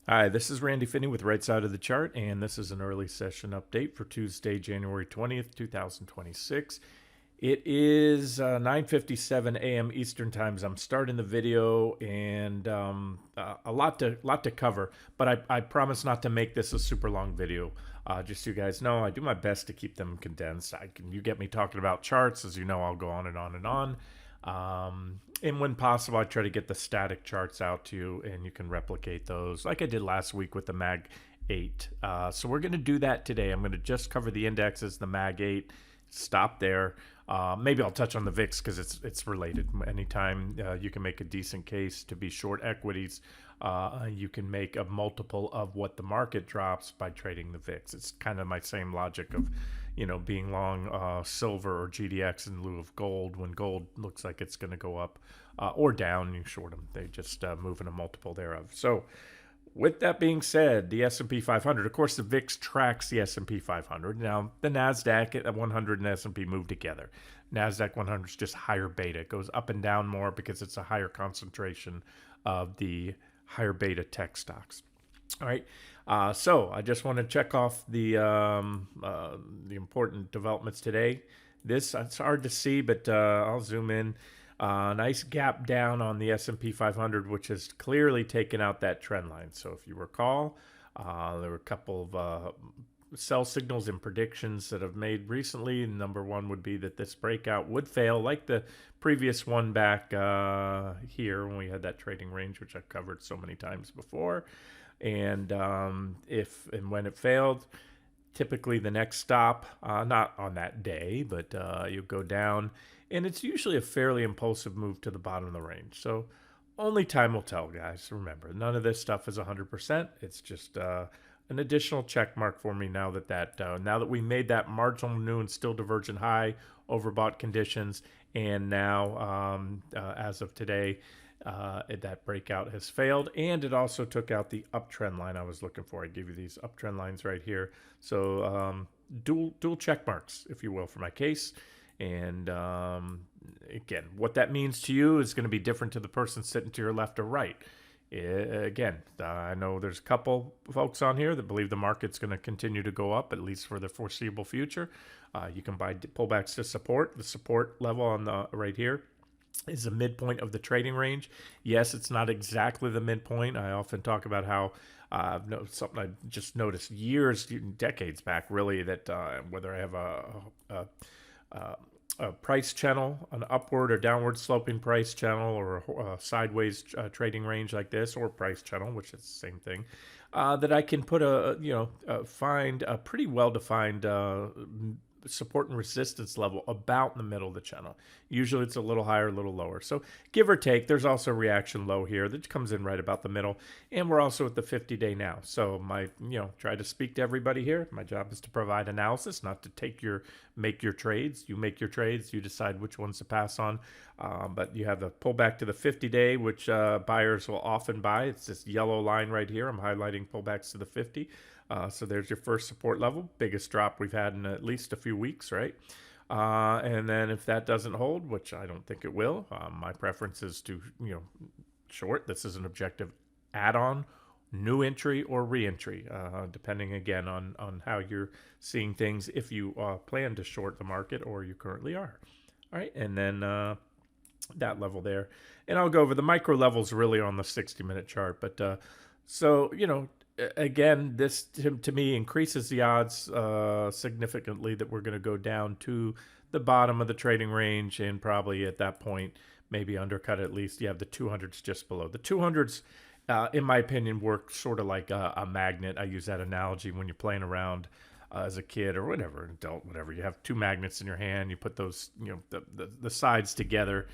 Hi, this is Randy Finney with Right Side of the Chart, and this is an early session update for Tuesday, January 20th, 2026. It is 9:57 a.m. Eastern Times. I'm starting the video, and a lot to cover, but I promise not to make this a super long video. Just so you guys know, I do my best to keep them condensed. You get me talking about charts, as you know, I'll go on and on and on. And when possible, I try to get the static charts out to you, and you can replicate those like I did last week with the Mag 8. So we're going to do that today. I'm going to just cover the indexes, the Mag 8, stop there. Maybe I'll touch on the VIX because it's related. Anytime you can make a decent case to be short equities, you can make a multiple of what the market drops by trading the VIX. It's kind of my same logic of, being long silver or GDX in lieu of gold. When gold looks like it's going to go up or down, you short them. They just move in a multiple thereof. So with that being said, the S&P 500, of course, the VIX tracks the S&P 500. Now, the NASDAQ at 100 and S&P move together. NASDAQ 100 is just higher beta. It goes up and down more because it's a higher concentration of the higher beta tech stocks. All right. So I just want to check off the important developments today. It's hard to see, but I'll zoom in. Nice gap down on the S&P 500, which has clearly taken out that trend line. So if you recall, there were a couple of sell signals and predictions that have made recently. Number one would be that this breakout would fail, like the previous one back here when we had that trading range, which I've covered so many times before. And if and when it failed, typically the next stop, not on that day, but you go down, and it's usually a fairly impulsive move to the bottom of the range. So only time will tell, guys. Remember, none of this stuff is 100%. It's just an additional check mark for me now that we made that marginal new and still divergent high, overbought conditions, and now as of today, that breakout has failed, and it also took out the uptrend line I was looking for. I give you these uptrend lines right here. So dual check marks, if you will, for my case. And again, what that means to you is going to be different to the person sitting to your left or right. Again, I know there's a couple folks on here that believe the market's going to continue to go up, at least for the foreseeable future. You can buy pullbacks to support. The support level on the right here is the midpoint of the trading range. Yes, it's not exactly the midpoint. I often talk about how something I just noticed decades back, really, that whether I have a price channel, an upward or downward sloping price channel, or a sideways trading range like this, or price channel, which is the same thing, that I can put find a pretty well-defined support and resistance level about in the middle of the channel. Usually it's a little higher, a little lower. So give or take, there's also a reaction low here that comes in right about the middle. And we're also at the 50-day now. So try to speak to everybody here. My job is to provide analysis, not to make your trades. You make your trades, you decide which ones to pass on. But you have a pullback to the 50-day, which buyers will often buy. It's this yellow line right here. I'm highlighting pullbacks to the 50. So there's your first support level, biggest drop we've had in at least a few weeks, right? And then if that doesn't hold, which I don't think it will, my preference is to, short. This is an objective add-on, new entry or re-entry, depending again on how you're seeing things, if you plan to short the market or you currently are. All right, and then that level there. And I'll go over the micro levels really on the 60-minute chart. But again, this to me increases the odds significantly that we're going to go down to the bottom of the trading range, and probably at that point maybe undercut at least. You have the 200s just below. The 200s, in my opinion, work sort of like a magnet. I use that analogy when you're playing around as a kid or whatever, adult, whatever. You have two magnets in your hand. You put those, the sides together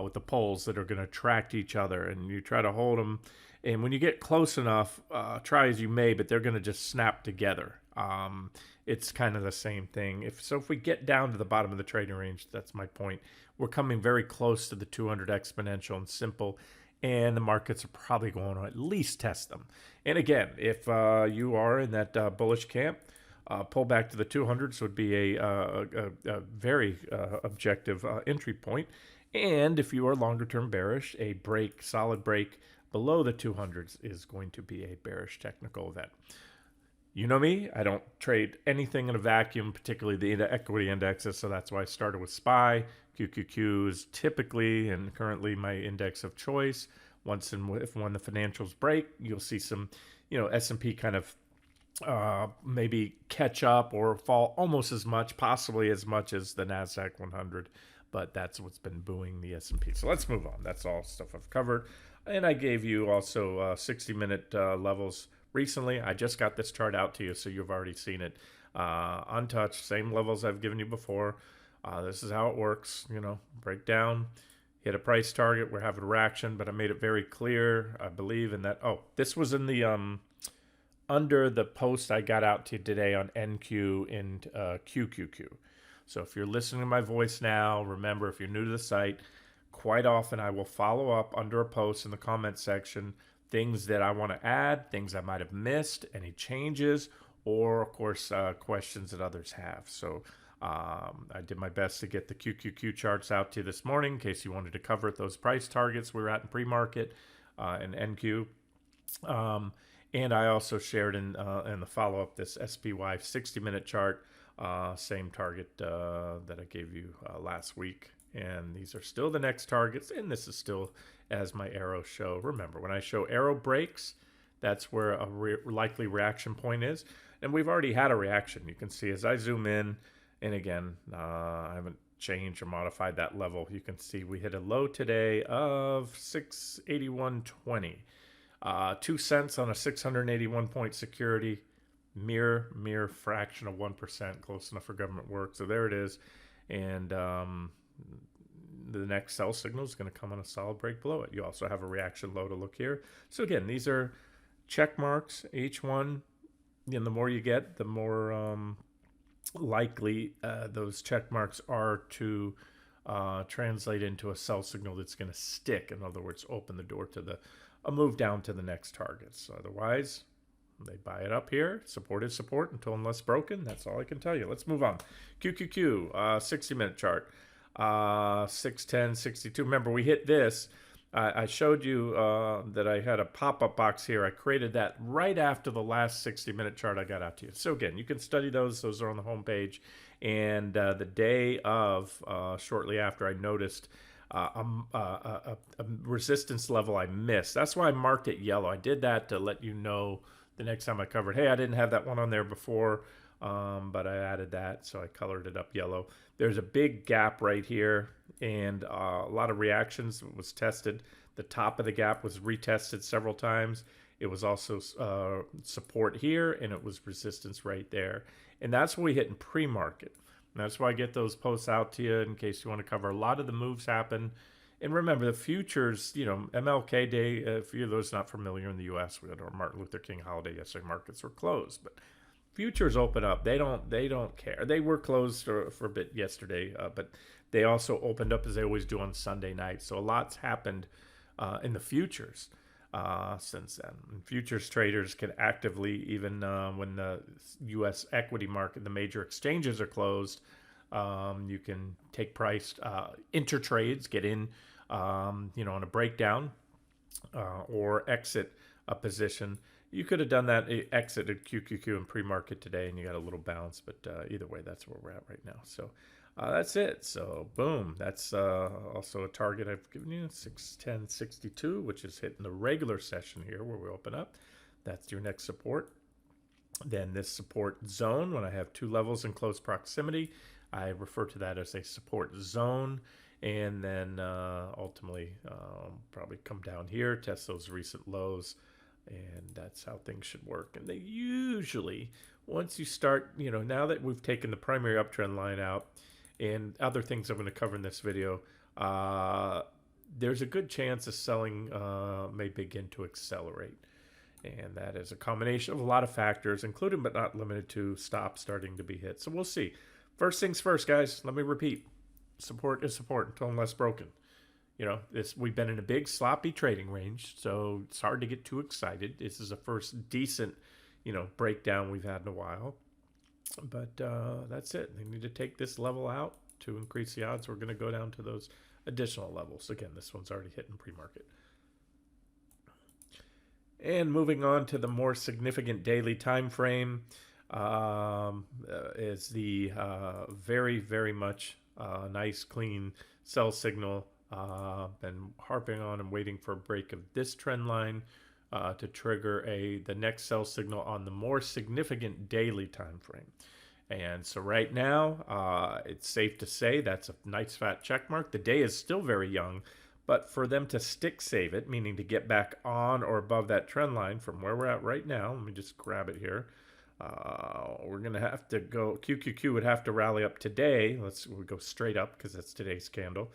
with the poles that are going to attract each other, and you try to hold them. And when you get close enough, try as you may, but they're going to just snap together. It's kind of the same thing. If we get down to the bottom of the trading range, that's my point. We're coming very close to the 200 exponential and simple, and the markets are probably going to at least test them. And again, if you are in that bullish camp, pull back to the 200s would be a very objective entry point. And if you are longer term bearish, a solid break below the 200s is going to be a bearish technical event. You know me, I don't trade anything in a vacuum, particularly the equity indexes, so that's why I started with SPY. QQQ is typically and currently my index of choice. When the financials break, you'll see some, S&P kind of maybe catch up or fall almost as much, possibly as much as the NASDAQ 100, but that's what's been buoying the S&P. So let's move on. That's all stuff I've covered. And I gave you also 60-minute levels recently. I just got this chart out to you, so you've already seen it. Untouched, same levels I've given you before. This is how it works, break down, hit a price target, we're having a reaction, but I made it very clear, I believe, in that, this was in the, under the post I got out to you today on NQ and QQQ. So if you're listening to my voice now, remember, if you're new to the site, quite often I will follow up under a post in the comment section, things that I want to add, things I might have missed, any changes, or of course, questions that others have. So I did my best to get the QQQ charts out to you this morning in case you wanted to cover those price targets we were at in pre-market and NQ. And I also shared in the follow-up this SPY 60-minute chart, same target that I gave you last week. And these are still the next targets, and this is still as my arrows show. Remember, when I show arrow breaks, that's where a likely reaction point is. And we've already had a reaction. You can see as I zoom in, and again, I haven't changed or modified that level. You can see we hit a low today of 681.20. 2 cents on a 681 point security, mere fraction of 1%, close enough for government work. So there it is. And the next sell signal is going to come on a solid break below it. You also have a reaction low to look here. So again, these are check marks. Each one, the more you get, the more likely those check marks are to translate into a sell signal that's going to stick. In other words, open the door to a move down to the next targets. Otherwise, they buy it up here. Support is support until unless broken. That's all I can tell you. Let's move on. QQQ, 60-minute chart, 610.62. Remember, we hit this. I showed you that I had a pop-up box here. I created that right after the last 60-minute chart I got out to you. So again, you can study those. Those are on the homepage. And the day of, shortly after, I noticed a resistance level I missed. That's why I marked it yellow. I did that to let you know the next time I covered, hey, I didn't have that one on there before, but I added that, so I colored it up yellow. There's a big gap right here, and a lot of reactions. It was tested. The top of the gap was retested several times. It was also support here, and it was resistance right there. And that's what we hit in pre-market. And that's why I get those posts out to you in case you want to cover. A lot of the moves happen. And remember, the futures, MLK Day, if you're those not familiar in the U.S., we had our Martin Luther King holiday yesterday. Markets were closed, but futures open up. They don't care. They were closed for a bit yesterday, but they also opened up as they always do on Sunday night. So a lot's happened in the futures since then. And futures traders can actively, even when the U.S. equity market, the major exchanges are closed, you can take price intertrades, get in, on a breakdown or exit a position. You could have done that, exited QQQ in pre-market today, and you got a little bounce. But either way, that's where we're at right now. So that's it. So boom, that's also a target I've given you, 610.62, which is hitting the regular session here where we open up. That's your next support. Then this support zone, when I have two levels in close proximity, I refer to that as a support zone. And then ultimately probably come down here, test those recent lows, and that's how things should work. And they usually, once you start, now that we've taken the primary uptrend line out and other things I'm going to cover in this video, there's a good chance the selling may begin to accelerate. And that is a combination of a lot of factors, including but not limited to stops starting to be hit. So we'll see. First things first, guys, let me repeat. Support is support until unless broken. We've been in a big sloppy trading range, so it's hard to get too excited. This is the first decent, breakdown we've had in a while. But that's it. They need to take this level out to increase the odds. We're going to go down to those additional levels. Again, this one's already hitting pre-market. And moving on to the more significant daily time frame, is the very, very much nice, clean sell signal. Been harping on and waiting for a break of this trend line to trigger the next sell signal on the more significant daily time frame. And so right now, it's safe to say that's a nice fat check mark. The day is still very young, but for them to stick save it, meaning to get back on or above that trend line from where we're at right now, let me just grab it here. We're going to have to go, QQQ would have to rally up today. We'll go straight up because that's today's candle.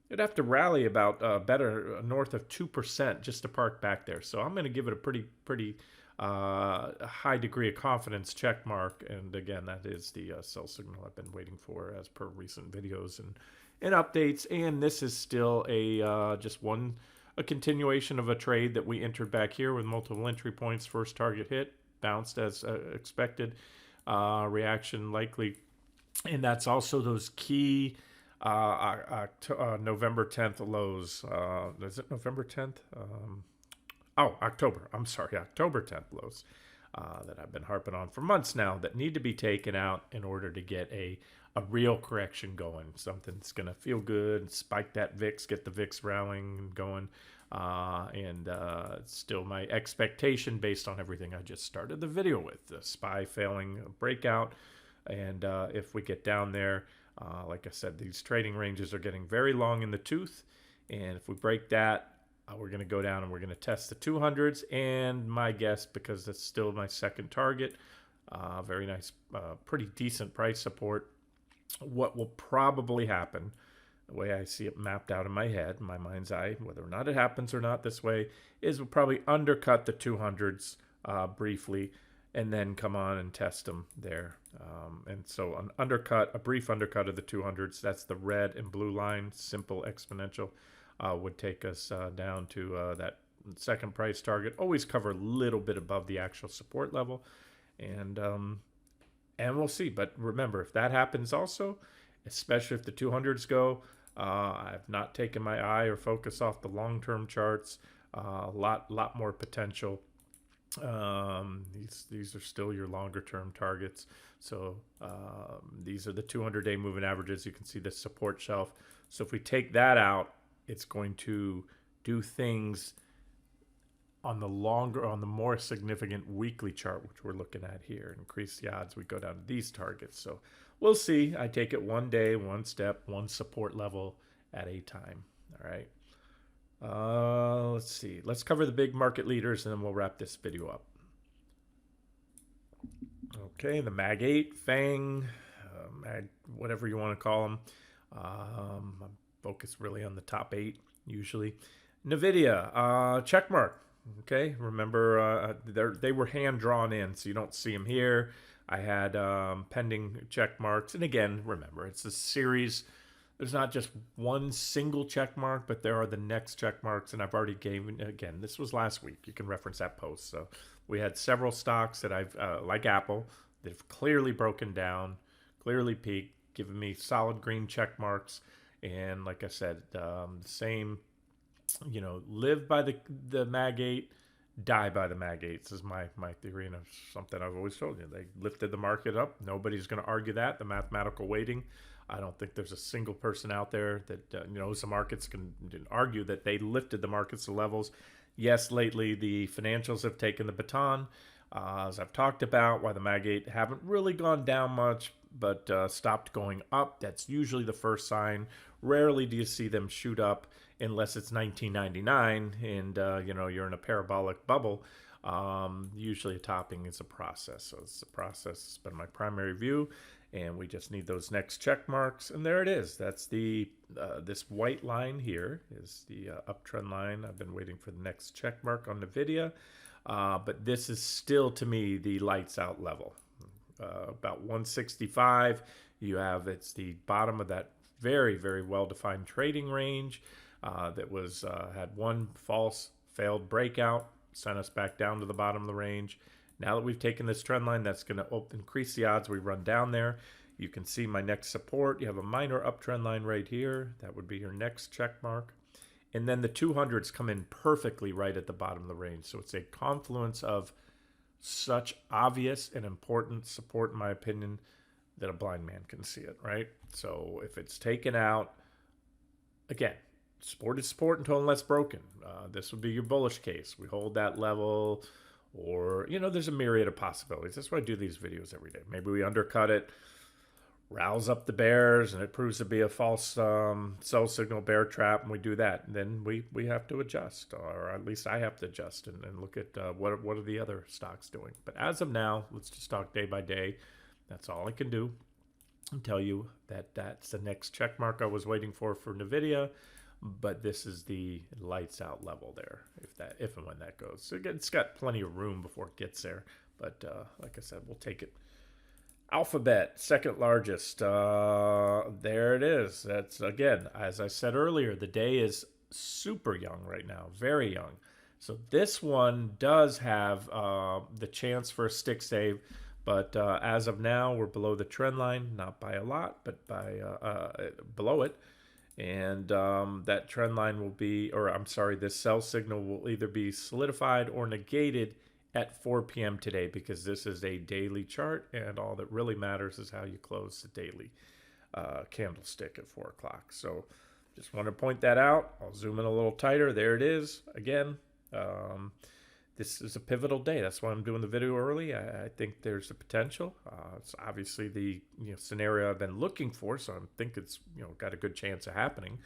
It'd have to rally about better north of 2% just to park back there. So I'm going to give it a pretty high degree of confidence check mark. And again, that is the sell signal I've been waiting for as per recent videos and updates. And this is still a continuation of a trade that we entered back here with multiple entry points. First target hit, bounced as expected, reaction likely. And that's also those key November 10th lows. Is it November 10th? October. I'm sorry, October 10th lows that I've been harping on for months now that need to be taken out in order to get a real correction going. Something that's going to feel good, spike that VIX, get the VIX rallying and going. It's still my expectation based on everything I just started the video with. The SPY failing breakout. And if we get down there, like I said, these trading ranges are getting very long in the tooth. And if we break that, we're going to go down and we're going to test the 200s. And my guess, because that's still my second target, very nice, pretty decent price support. What will probably happen, the way I see it mapped out in my head, in my mind's eye, whether or not it happens or not this way, is we'll probably undercut the 200s briefly and then come on and test them there. And so a brief undercut of the 200s, that's the red and blue line, simple exponential, would take us down to that second price target. Always cover a little bit above the actual support level. And we'll see. But remember, if that happens also, especially if the 200s go, I've not taken my eye or focus off the long-term charts. A lot more potential. These are still your longer-term targets. So these are the 200-day moving averages. You can see the support shelf. So if we take that out, it's going to do things on the more significant weekly chart, which we're looking at here. Increase the odds we go down to these targets. So we'll see. I take it one day, one step, one support level at a time. All right. Let's see. Let's cover the big market leaders, and then we'll wrap this video up. Okay, the Mag 8, FANG, whatever you want to call them. I'm focused really on the top 8 usually. NVIDIA, check mark. Okay, remember they were hand drawn in, so you don't see them here. I had pending check marks, and again, remember it's a series. There's not just one single check mark, but there are the next check marks, and I've already again, this was last week. You can reference that post. So we had several stocks that I've, like Apple, that have clearly broken down, clearly peaked, giving me solid green check marks. And like I said, same, live by the Mag 8, die by the Mag 8. This is my theory, and it's something I've always told you. They lifted the market up. Nobody's going to argue that. The mathematical weighting, I don't think there's a single person out there that knows the markets can argue that they lifted the markets to levels. Yes, lately the financials have taken the baton. As I've talked about, why the Mag 8 haven't really gone down much, but stopped going up. That's usually the first sign. Rarely do you see them shoot up unless it's 1999 and you're in a parabolic bubble. Usually a topping is a process. So it's a process. It's been my primary view, and we just need those next check marks. And there it is. That's the this white line here is the uptrend line. I've been waiting for the next check mark on NVIDIA, but this is still to me the lights out level. About 165. It's the bottom of that very, very well-defined trading range that was had one false failed breakout, sent us back down to the bottom of the range. Now that we've taken this trend line, that's going to increase the odds we run down there. You can see my next support. You have a minor uptrend line right here. That would be your next check mark. And then the 200s come in perfectly right at the bottom of the range. So it's a confluence of such obvious and important support, in my opinion, that a blind man can see it, right? So if it's taken out, again, sport is sport until unless broken. This would be your bullish case. We hold that level, or, there's a myriad of possibilities. That's why I do these videos every day. Maybe we undercut it, rouse up the bears, and it proves to be a false sell signal bear trap, and we do that. And then we have to adjust, or at least I have to adjust and look at what are the other stocks doing. But as of now, let's just talk day by day. That's all I can do. And tell you that that's the next check mark I was waiting for NVIDIA, but this is the lights out level there, if and when that goes. So it's got plenty of room before it gets there, but like I said, we'll take it. Alphabet, second largest. There it is. That's, again, as I said earlier, the day is super young right now, very young. So this one does have the chance for a stick save. But as of now, we're below the trend line, not by a lot, but by below it. And that trend line will be, or I'm sorry, this sell signal will either be solidified or negated at 4 p.m. today, because this is a daily chart, and all that really matters is how you close the daily candlestick at 4 o'clock. So just want to point that out. I'll zoom in a little tighter. There it is again. This is a pivotal day. That's why I'm doing the video early. I think there's the potential. It's obviously the scenario I've been looking for, so I think it's got a good chance of happening,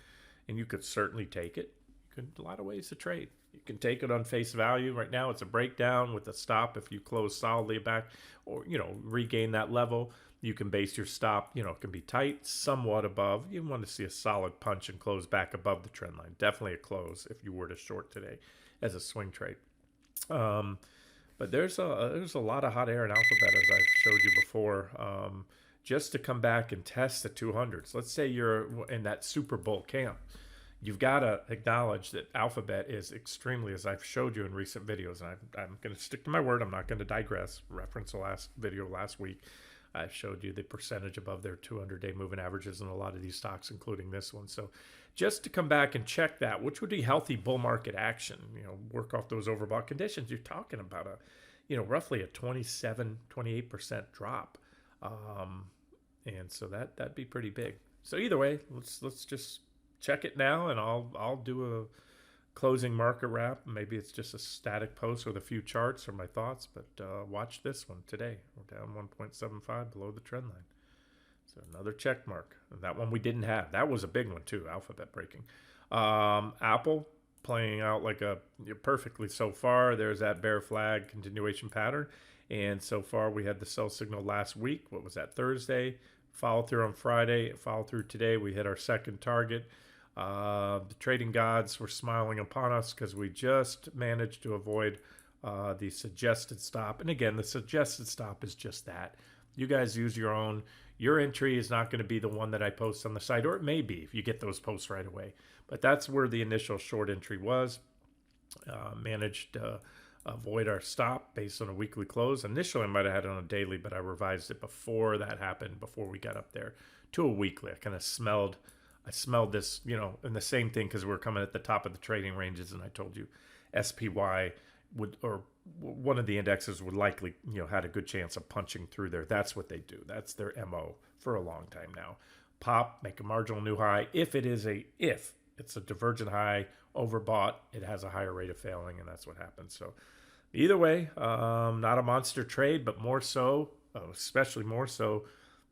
and you could certainly take it. A lot of ways to trade. You can take it on face value. Right now, it's a breakdown with a stop. If you close solidly back, or regain that level, you can base your stop. It can be tight, somewhat above. You want to see a solid punch and close back above the trend line. Definitely a close if you were to short today as a swing trade. But there's a lot of hot air in Alphabet, as I've showed you before. Just to come back and test the 200s. Let's say you're in that Super Bowl camp. You've got to acknowledge that Alphabet is extremely, as I've showed you in recent videos, and I'm going to stick to my word. I'm not going to digress. Reference the last video last week. I showed you the percentage above their 200-day moving averages in a lot of these stocks, including this one. So just to come back and check that, which would be healthy bull market action, work off those overbought conditions. You're talking about roughly a 27, 28% drop. And so that'd be pretty big. So either way, let's just check it now, and I'll do a closing market wrap. Maybe it's just a static post with a few charts or my thoughts, but watch this one today. We're down 1.75 below the trend line. So another check mark. And that one we didn't have. That was a big one too, Alphabet breaking. Apple playing out like perfectly so far. There's that bear flag continuation pattern. And so far we had the sell signal last week. What was that, Thursday? Follow through on Friday. Follow through today. We hit our second target. The trading gods were smiling upon us because we just managed to avoid the suggested stop. And again, the suggested stop is just that. You guys use your own. Your entry is not going to be the one that I post on the site, or it may be if you get those posts right away. But that's where the initial short entry was. Managed to avoid our stop based on a weekly close. Initially, I might have had it on a daily, but I revised it before that happened, before we got up there to a weekly. I smelled this, and the same thing, because we're coming at the top of the trading ranges, and I told you SPY would, or one of the indexes would likely, had a good chance of punching through there. That's what they do. That's their MO for a long time now. Pop, make a marginal new high. If it's a divergent high, overbought, it has a higher rate of failing, and that's what happens. So either way, not a monster trade, but more so, especially more so,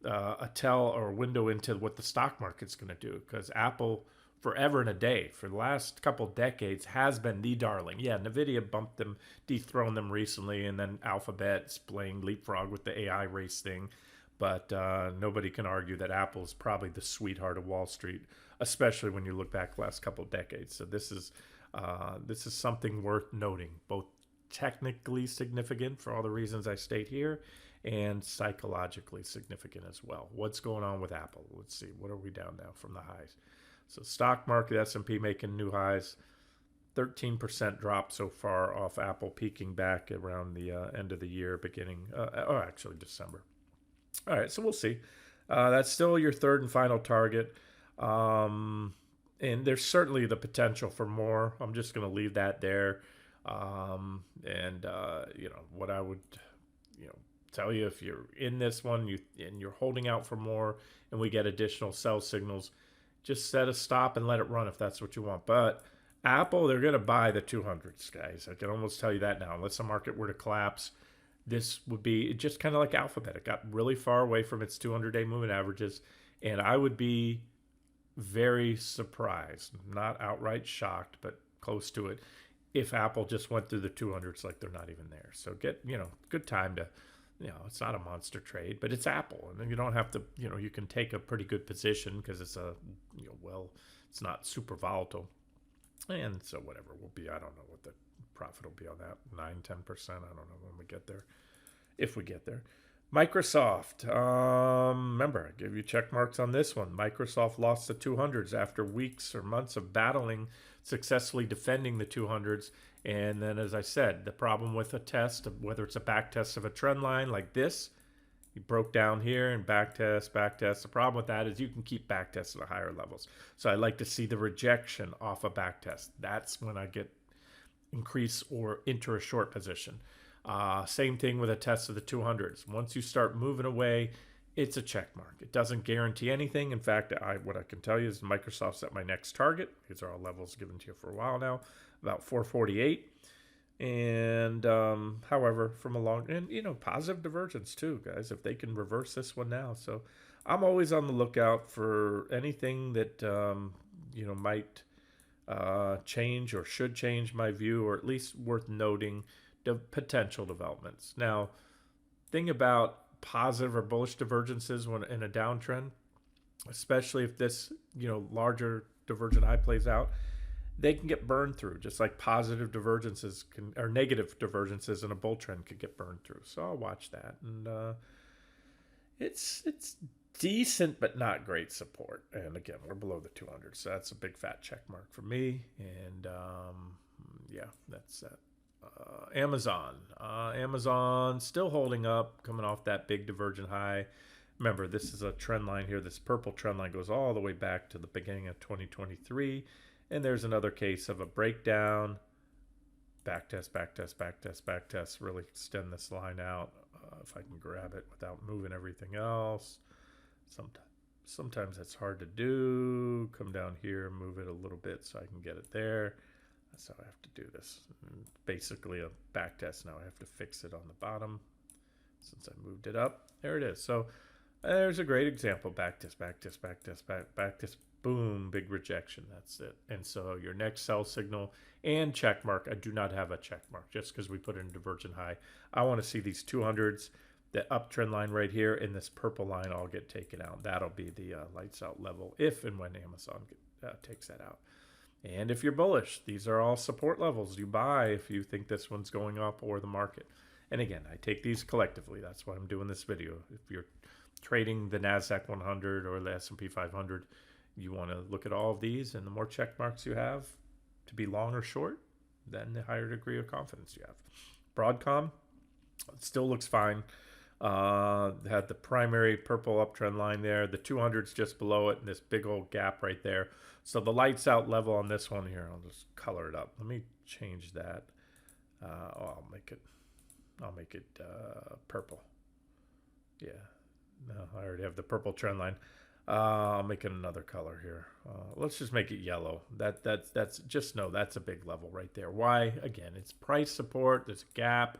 a tell or window into what the stock market's going to do, because Apple forever and a day for the last couple decades has been the darling. Yeah, NVIDIA bumped them, dethroned them recently, and then Alphabet's playing leapfrog with the AI race thing. But nobody can argue that Apple's probably the sweetheart of Wall Street, especially when you look back the last couple of decades. So this is something worth noting, both technically significant for all the reasons I state here, and psychologically significant as well. What's going on with Apple? Let's see. What are we down now from the highs? So stock market, S&P making new highs. 13% drop so far off Apple, peaking back around the end of the year, beginning, actually December. All right, so we'll see. That's still your third and final target. And there's certainly the potential for more. I'm just going to leave that there. And what I would, you know, tell you, if you're in this one, and you're holding out for more, and we get additional sell signals, just set a stop and let it run if that's what you want. But Apple, they're going to buy the 200s, guys. I can almost tell you that now. Unless the market were to collapse, this would be just kind of like Alphabet. It got really far away from its 200-day moving averages, and I would be very surprised, not outright shocked, but close to it, if Apple just went through the 200s like they're not even there. So good time to, it's not a monster trade, but it's Apple, and you don't have to, you can take a pretty good position because it's it's not super volatile. And so whatever will be, I don't know what the profit will be on that, 9-10%. I don't know when we get there, if we get there. Microsoft, remember, I gave you check marks on this one. Microsoft lost the 200s after weeks or months of battling, successfully defending the 200s. And then, as I said, the problem with a test, whether it's a back test of a trend line like this, you broke down here and back test. The problem with that is you can keep back tests at higher levels. So I like to see the rejection off a back test. That's when I get increase or enter a short position. Same thing with a test of the 200s. Once you start moving away, it's a check mark. It doesn't guarantee anything. In fact, what I can tell you is Microsoft's at my next target. These are all levels given to you for a while now, about 448. And however, from a long, and positive divergence too, guys, if they can reverse this one now. So I'm always on the lookout for anything that might change or should change my view, or at least worth noting the potential developments. Now, thing about positive or bullish divergences when in a downtrend, especially if this larger divergent high plays out, they can get burned through, just like positive divergences or negative divergences in a bull trend could get burned through. So I'll watch that, and it's decent but not great support. And again, we're below the 200, so that's a big fat check mark for me. And that's that. Amazon. Amazon still holding up, coming off that big divergent high. Remember, this is a trend line here. This purple trend line goes all the way back to the beginning of 2023. And there's another case of a breakdown. Back test, really extend this line out. If I can grab it without moving everything else. Sometimes that's hard to do. Come down here, move it a little bit so I can get it there. That's how I have to do this. Basically a back test now. I have to fix it on the bottom since I moved it up. There it is. So there's a great example. Back test, boom, big rejection. That's it. And so your next sell signal and check mark. I do not have a check mark just because we put in a divergent high. I want to see these 200s, the uptrend line right here, and this purple line all get taken out. That'll be the lights out level if and when Amazon takes that out. And if you're bullish, these are all support levels you buy if you think this one's going up or the market. And again, I take these collectively. That's why I'm doing this video. If you're trading the NASDAQ 100 or the S&P 500, you want to look at all of these, and the more check marks you have to be long or short, then the higher degree of confidence you have. Broadcom still looks fine. Had the primary purple uptrend line there, the 200s just below it, and this big old gap right there. So the lights out level on this one here, I'll just color it up. Let me change that. I'll make it purple. Yeah, no, I already have the purple trend line. I'll make it another color here. Let's just make it yellow. That's just know that's a big level right there. Why? Again, it's price support. There's a gap,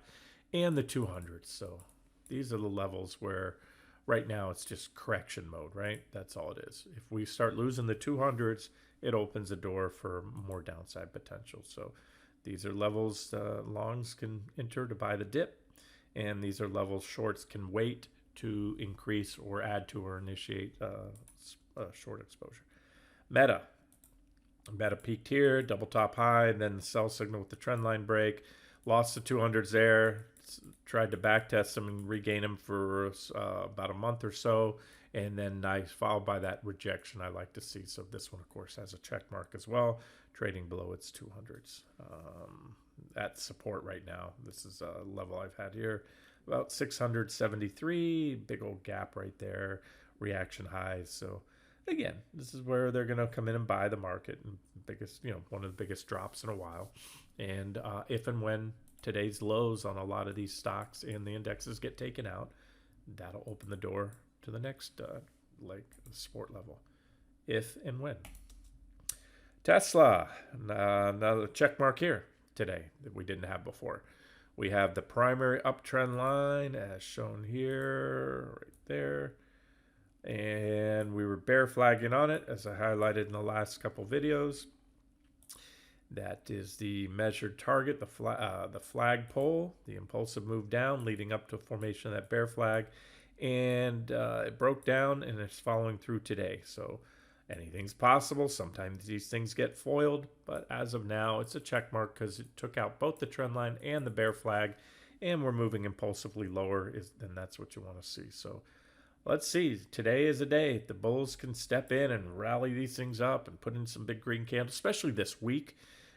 and the 200s. So these are the levels where right now it's just correction mode, right? That's all it is. If we start losing the 200s, it opens the door for more downside potential. So these are levels longs can enter to buy the dip, and these are levels shorts can wait to increase or add to or initiate short exposure. Meta peaked here, double top high, and then the sell signal with the trend line break. Lost the 200s there. Tried to back test them and regain them for about a month or so, and then nice followed by that rejection I like to see. So this one, of course, has a check mark as well, trading below its 200s. At support right now, this is a level I've had here, about 673, big old gap right there, reaction highs. So again, this is where they're going to come in and buy the market, and biggest, one of the biggest drops in a while. And if and when today's lows on a lot of these stocks and the indexes get taken out, that'll open the door to the next support level, if and when. Tesla, another check mark here today that we didn't have before. We have the primary uptrend line as shown here, right there. And we were bear flagging on it, as I highlighted in the last couple videos. That is the measured target, the flag pole, the impulsive move down leading up to formation of that bear flag. And it broke down and it's following through today. So anything's possible. Sometimes these things get foiled, but as of now, it's a check mark because it took out both the trend line and the bear flag, and we're moving impulsively lower, then that's what you want to see. So let's see. Today is a day the bulls can step in and rally these things up and put in some big green candles, especially this week.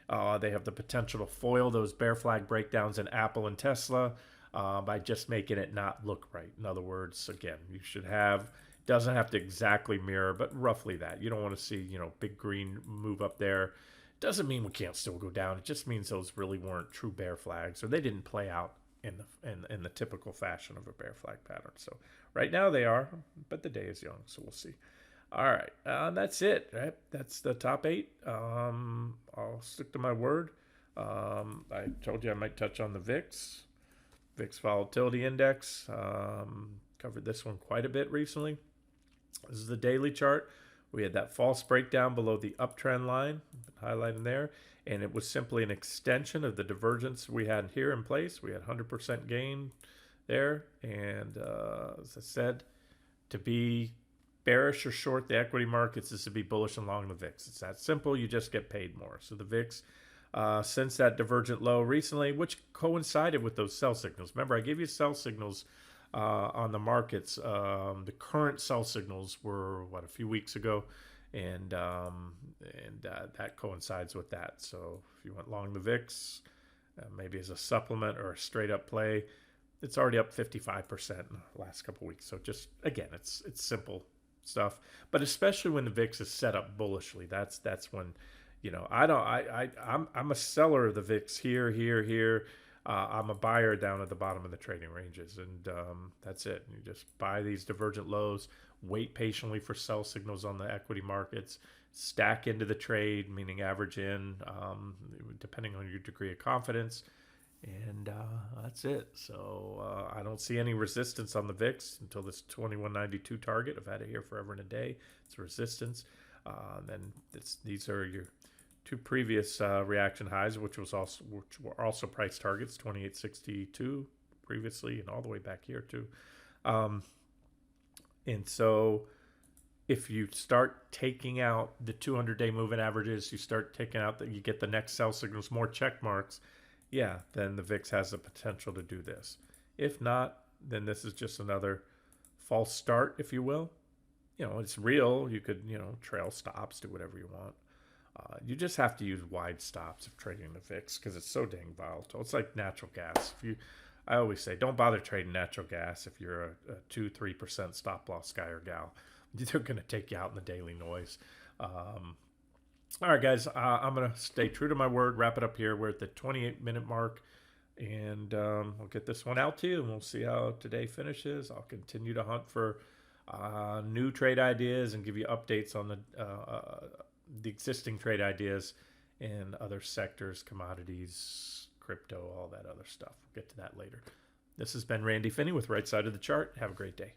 They have the potential to foil those bear flag breakdowns in Apple and Tesla by just making it not look right. In other words, again, you should have, doesn't have to exactly mirror, but roughly that. You don't want to see, big green move up there. Doesn't mean we can't still go down. It just means those really weren't true bear flags, or they didn't play out in the typical fashion of a bear flag pattern. So right now they are, but the day is young, so we'll see. All right, that's it. Right, that's the top 8. I'll stick to my word. I told you I might touch on the VIX Volatility Index. Covered this one quite a bit recently. This is the daily chart. We had that false breakdown below the uptrend line, highlighted there, and it was simply an extension of the divergence we had here in place. We had 100% gain there, and as I said, to be bearish or short the equity markets is to be bullish and long the VIX. It's that simple. You just get paid more. So the VIX, since that divergent low recently, which coincided with those sell signals. Remember, I gave you sell signals on the markets. The current sell signals were a few weeks ago, and that coincides with that. So if you went long the VIX, maybe as a supplement or a straight up play, it's already up 55% in the last couple weeks. So just again, it's simple stuff, but especially when the VIX is set up bullishly, that's when, I'm a seller of the VIX here. I'm a buyer down at the bottom of the trading ranges, and that's it. You just buy these divergent lows, wait patiently for sell signals on the equity markets, stack into the trade, meaning average in, depending on your degree of confidence, and that's it. So I don't see any resistance on the VIX until this 2192 target. I've had it here forever and a day. It's resistance. Then these are your 2 previous reaction highs, which were also price targets, 2862 previously, and all the way back here too. And so, if you start taking out the 200-day moving averages, you start taking out you get the next sell signals, more check marks. Yeah, then the VIX has the potential to do this. If not, then this is just another false start, if you will. It's real. You could, trail stops, do whatever you want. You just have to use wide stops if trading the VIX because it's so dang volatile. It's like natural gas. I always say, don't bother trading natural gas if you're a 2-3% stop loss guy or gal. They're going to take you out in the daily noise. All right, guys, I'm going to stay true to my word, wrap it up here. We're at the 28-minute mark, and we'll get this one out to you, and we'll see how today finishes. I'll continue to hunt for new trade ideas and give you updates on the existing trade ideas in other sectors, commodities, crypto, all that other stuff. We'll get to that later. This has been Randy Finney with Right Side of the Chart. Have a great day.